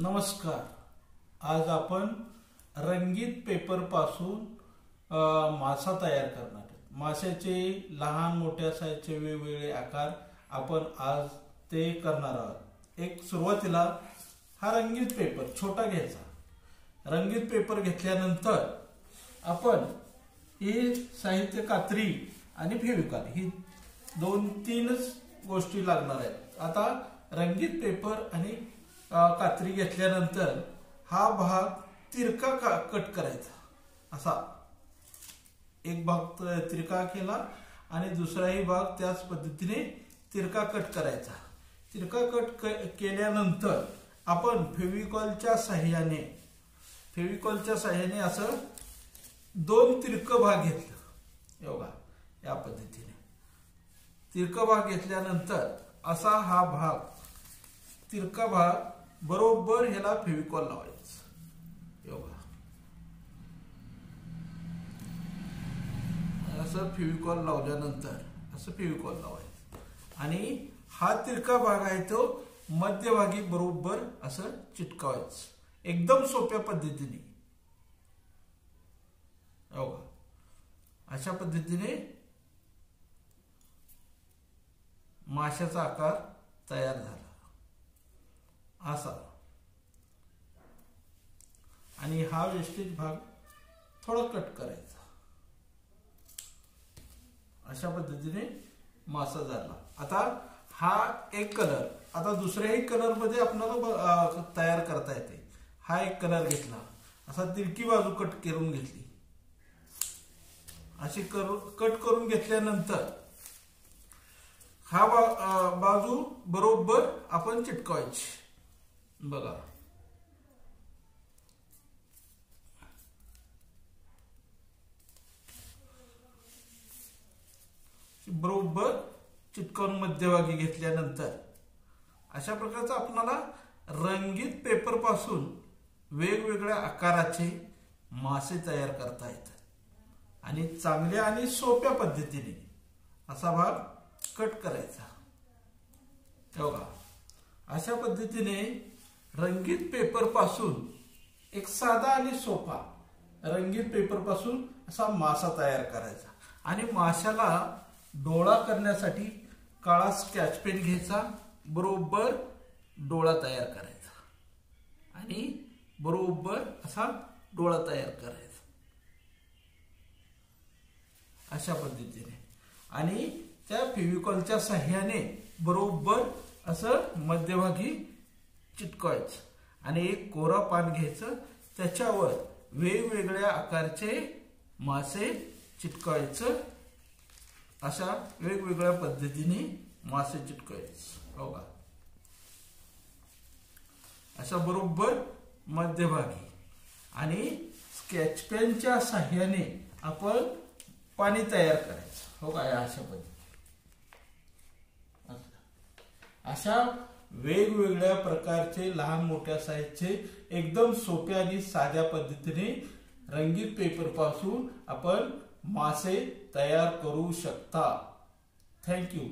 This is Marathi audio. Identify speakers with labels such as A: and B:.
A: नमस्कार. आज आपण रंगीत पेपर पासून मासा तयार करणार आहोत. माशाचे लहान मोठ्या साईजचे वेगवेगळे आकार आपण आज ते करणार आहोत. एक सुरुवातीला हा रंगीत पेपर छोटा घ्यायचा. रंगीत पेपर घेतल्यानंतर आपण हे साहित्य कात्री आणि फेविकॉल ही 2-3च गोष्टी लागणार आहेत. आता रंगीत पेपर आणि कात्री घेतल्यानंतर हा भाग तिरका कट करायचा. असा एक भाग तिरका केला आणि दुसराही भाग त्याच पद्धतीने तिरका कट करायचा. तिरका कट केल्यानंतर आपण फेविकॉलच्या साहाय्याने असं 2 तिरकं भाग घेतलं. बघा या पद्धतीने तिरका भाग घेतल्यानंतर असा हा भाग तिरका भाग बरोबर ह्याला फेविकॉल लावायचं. असं फेविकॉल लावल्यानंतर असं फेविकॉल लावायचं आणि हा तिरका भाग आहे तो मध्यभागी बरोबर असं चिटकावायचं. एकदम सोप्या पद्धतीने अशा पद्धतीने माशाचा आकार तयार झाला असा. आणि हा वेस्टेज भाग थोडा कट करायचा. अशा पद्धतीने मासा झाला. आता हा एक कलर, आता दुसऱ्याही कलर मध्ये आपल्याला तयार करता येते. हा एक कलर घेतला, असा तिरकी बाजू कट करून घेतली. अशी कट करून घेतल्यानंतर हा बाजू बरोबर आपण चिटकवायची. बघा बरोबर चिटकवून मध्यभागी घेतल्यानंतर अशा प्रकारचा आपल्याला रंगीत पेपर पासून वेगवेगळ्या आकाराचे मासे तयार करता येतात. आणि चांगल्या आणि सोप्या पद्धतीने असा भाग कट करायचा. बघा अशा पद्धतीने रंगीत पेपर पासून एक साधा आणि सोपा रंगीत पेपर पासून असा मासा तयार करायचा. आणि माशाला डोळा करण्यासाठी काळा स्केच पेन घ्यायचा, बरोबर डोळा तयार करायचा आणि बरोबर असा डोळा तयार करायचा अशा पद्धतीने. आणि त्या फेविकॉलच्या साहाय्याने बरोबर असं मध्यभागी चिटकवायचं आणि एक कोरा पान घ्यायचं, त्याच्यावर वेगवेगळ्या आकारचे मासे चिटकवायचं. अशा वेगवेगळ्या पद्धतीने मासे चिटकवायचे. बघा अशा बरोबर मध्यभागी. आणि स्केच पेनच्या साहाय्याने आपण पाणी तयार करायचं. हो काय अशा पद्धतीने अशा वेगवेगळ्या प्रकारचे लहान मोठ्या साईजचे एकदम सोप्या आणि साध्या पद्धतीने रंगीत पेपर पासून आपण मासे तयार करू शकता. थँक्यू.